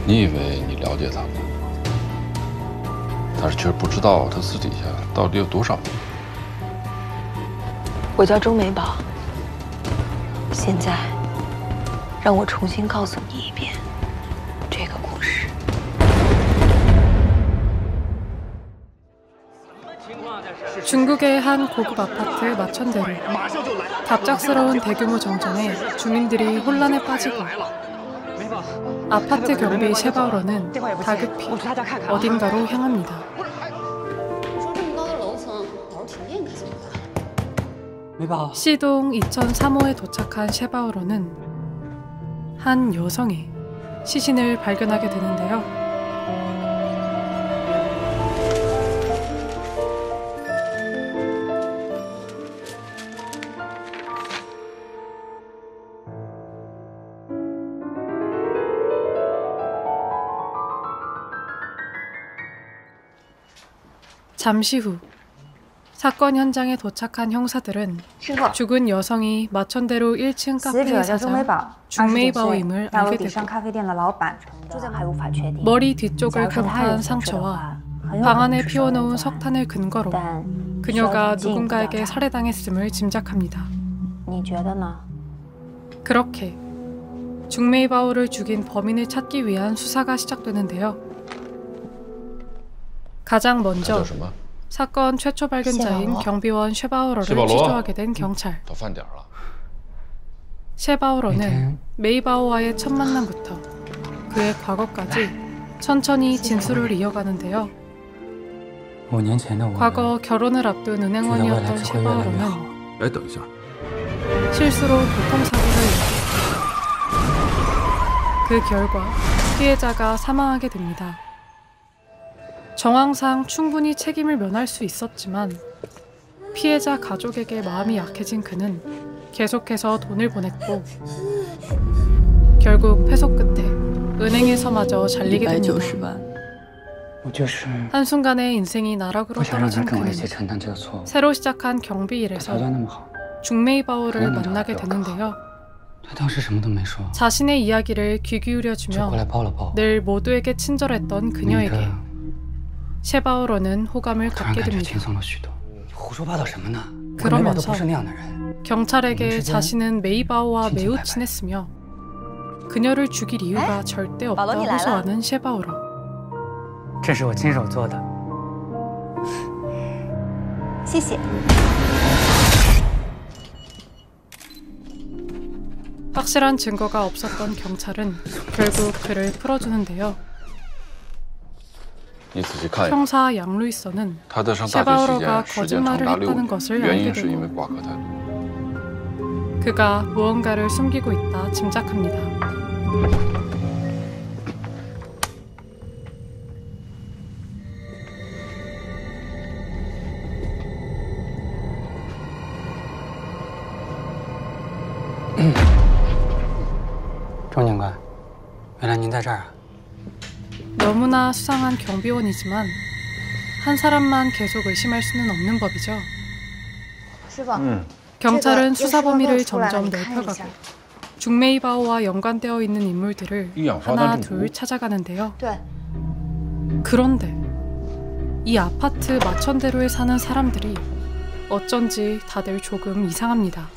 你以为你了解他吗？但是却不知道他私底下到底有多少年。我叫钟美宝。现在，让我重新告诉你一遍这个故事。 중국의 한 고급 아파트 마천대로 갑작스러운 대규모 정전에 주민들이 혼란에 빠지고 아파트 경비 셰바오러는 다급히 어딘가로 향합니다. C동 2003호에 도착한 셰바오러는 한 여성의 시신을 발견하게 되는데요. 잠시 후 사건 현장에 도착한 형사들은 죽은 여성이 마천대로 1층 카페에 사장 중메이바오임을 알게 되고 머리 뒤쪽을 강타한 상처와 방 안에 피워놓은 석탄을 근거로 그녀가 누군가에게 살해당했음을 짐작합니다. 그렇게 중메이바오를 죽인 범인을 찾기 위한 수사가 시작되는데요. 가장 먼저 사건 최초 발견자인 경비원 셰바오러를 취조하게 된 경찰. 셰바오러는 메이바오와의 첫 만남부터 그의 과거까지 천천히 진술을 이어가는데요. 과거 결혼을 앞둔 은행원이었던 셰바오러는 실수로 교통사고를 일으켰고 그 결과 피해자가 사망하게 됩니다. 정황상 충분히 책임을 면할 수 있었지만 피해자 가족에게 마음이 약해진 그는 계속해서 돈을 보냈고 결국 패소 끝에 은행에서마저 잘리게 됩니다. 한순간에 인생이 나락으로 떨어진 그는 새로 시작한 경비 일에서 중메이바오를 만나게 되는데요. 자신의 이야기를 귀 기울여주며 늘 모두에게 친절했던 그녀에게 셰바오러는 호감을 갖게 됩니다. 그러면서 경찰에게 자신은 메이바오와 매우 친했으며 그녀를 죽일 이유가 절대 없다고 호소하는 셰바오러. 확실한 증거가 없었던 경찰은 결국 그를 풀어주는데요. 형사 양루이서는 셰바오러가 거짓말을 했다는 것을 알게 되고 그가 무언가를 숨기고 있다 짐작합니다. 정警官, 原来您在这儿啊? 너무나 수상한 경비원이지만 한 사람만 계속 의심할 수는 없는 법이죠. 경찰은 수사 범위를 점점 넓혀가고 중메이바오와 연관되어 있는 인물들을 하나 둘 찾아가는데요. 그런데 이 아파트 마천대로에 사는 사람들이 어쩐지 다들 조금 이상합니다.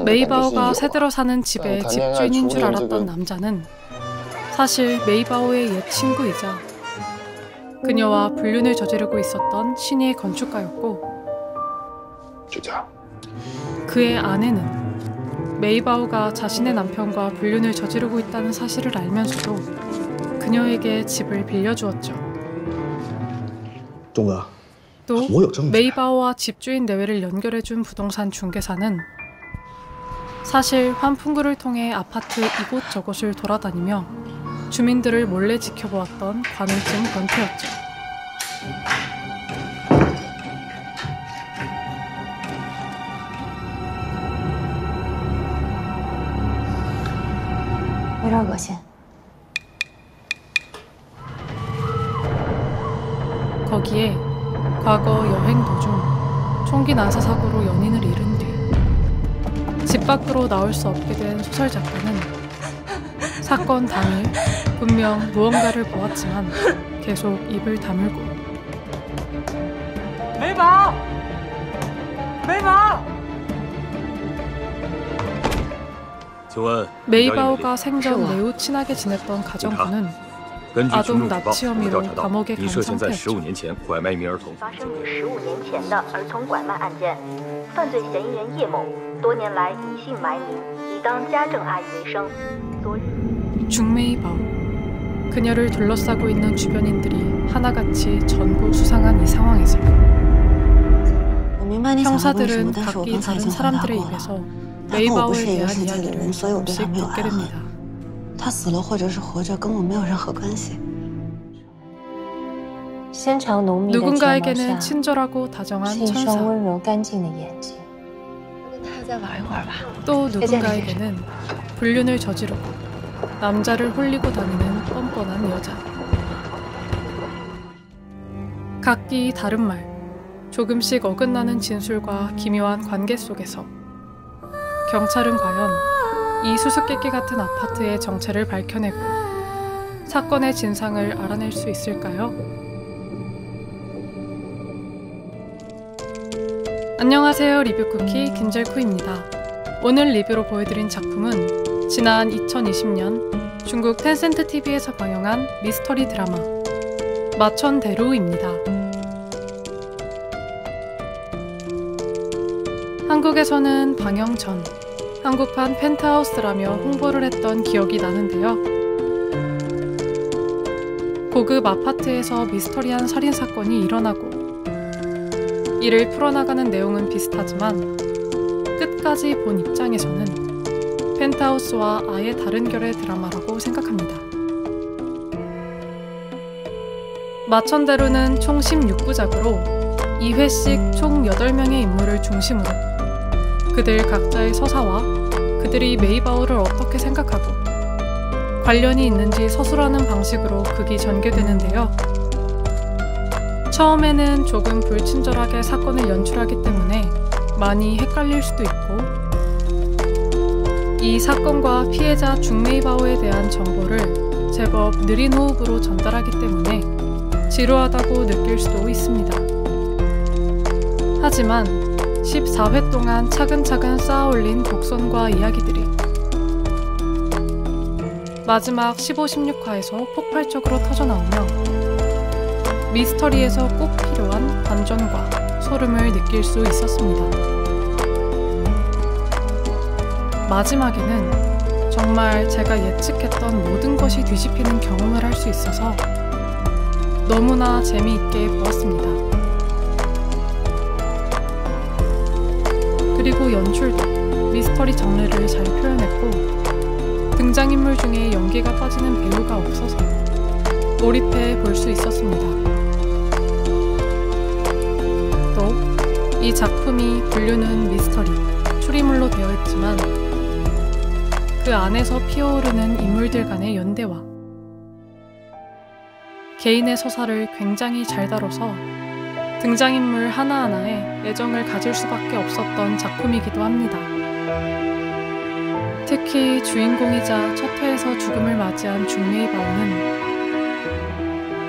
메이바오가 새들어 사는 집의 집주인인 줄 알았던 남자는 사실 메이바오의 옛 친구이자 그녀와 불륜을 저지르고 있었던 신의 건축가였고 그의 아내는 메이바오가 자신의 남편과 불륜을 저지르고 있다는 사실을 알면서도 그녀에게 집을 빌려주었죠. 또 메이바오와 집주인 내외를 연결해준 부동산 중개사는 사실 환풍구를 통해 아파트 이곳저곳을 돌아다니며 주민들을 몰래 지켜보았던 관울증 변태였죠. 거기에 과거 여행 도중 총기 난사 사고로 연인을 잃은 뒤 집 밖으로 나올 수 없게 된 소설 작가는 사건 당일 분명 무언가를 보았지만 계속 입을 다물고 메이바오가 생전 매우 친하게 지냈던 가정부는 아동 납치 혐의로 감옥에 간 상태였죠. 15年前的儿童拐卖案件，犯罪嫌疑人叶某多年来隐姓埋名，以当家政阿姨为生。 중메이바오. 그녀를 둘러싸고 있는 주변인들이 하나같이 전부 수상한 이 상황에서 형사들은 각기 다른 사람들의 입에서 메이바오에 대한 이야기를 조금씩 듣게 됩니다. 他死了或者是活着跟我没有任何关系。 누군가에게는 친절하고 다정한 천사. 또 누군가에게는 불륜을 저지르고 남자를 홀리고 다니는 뻔뻔한 여자. 각기 다른 말, 조금씩 어긋나는 진술과 기묘한 관계 속에서 경찰은 과연 이 수수께끼 같은 아파트의 정체를 밝혀내고 사건의 진상을 알아낼 수 있을까요? 안녕하세요. 리뷰쿠키 김젤쿠입니다. 오늘 리뷰로 보여드린 작품은 지난 2020년 중국 텐센트 TV에서 방영한 미스터리 드라마 마천대로입니다. 한국에서는 방영 전 한국판 펜트하우스라며 홍보를 했던 기억이 나는데요. 고급 아파트에서 미스터리한 살인사건이 일어나고 이를 풀어나가는 내용은 비슷하지만 끝까지 본 입장에서는 펜트하우스와 아예 다른 결의 드라마라고 생각합니다. 마천대로는 총 16부작으로 2회씩 총 8명의 인물을 중심으로 그들 각자의 서사와 그들이 메이바오를 어떻게 생각하고 관련이 있는지 서술하는 방식으로 극이 전개되는데요. 처음에는 조금 불친절하게 사건을 연출하기 때문에 많이 헷갈릴 수도 있고 이 사건과 피해자 중메이바오에 대한 정보를 제법 느린 호흡으로 전달하기 때문에 지루하다고 느낄 수도 있습니다. 하지만 14회 동안 차근차근 쌓아올린 곡선과 이야기들이 마지막 15, 16화에서 폭발적으로 터져나오며 미스터리에서 꼭 필요한 반전과 소름을 느낄 수 있었습니다. 마지막에는 정말 제가 예측했던 모든 것이 뒤집히는 경험을 할 수 있어서 너무나 재미있게 보았습니다. 그리고 연출도 미스터리 장르를 잘 표현했고 등장인물 중에 연기가 빠지는 배우가 없어서 몰입해 볼 수 있었습니다. 또 이 작품이 분류는 미스터리, 추리물로 되어 있지만 그 안에서 피어오르는 인물들 간의 연대와 개인의 서사를 굉장히 잘 다뤄서 등장인물 하나하나에 애정을 가질 수밖에 없었던 작품이기도 합니다. 특히 주인공이자 첫 회에서 죽음을 맞이한 중메이바오는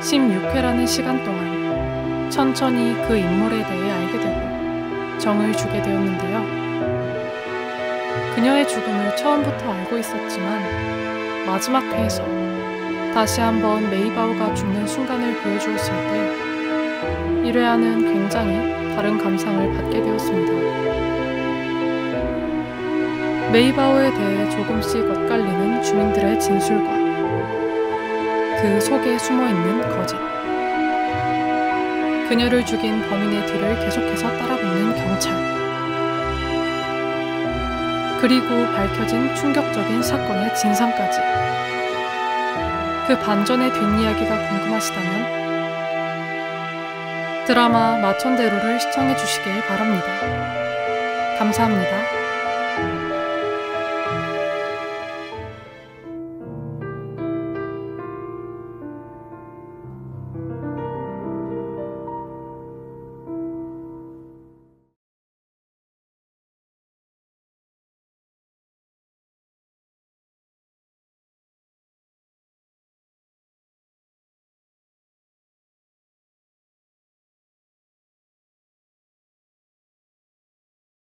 16회라는 시간 동안 천천히 그 인물에 대해 알게 되고 정을 주게 되었는데요. 그녀의 죽음을 처음부터 알고 있었지만 마지막 회에서 다시 한번 메이바오가 죽는 순간을 보여주었을 때 1회와는 굉장히 다른 감상을 받게 되었습니다. 메이바오에 대해 조금씩 엇갈리는 주민들의 진술과 그 속에 숨어있는 거짓, 그녀를 죽인 범인의 뒤를 계속해서 따라붙는 경찰, 그리고 밝혀진 충격적인 사건의 진상까지 그 반전의 뒷이야기가 궁금하시다면 드라마 마천대로를 시청해 주시길 바랍니다. 감사합니다.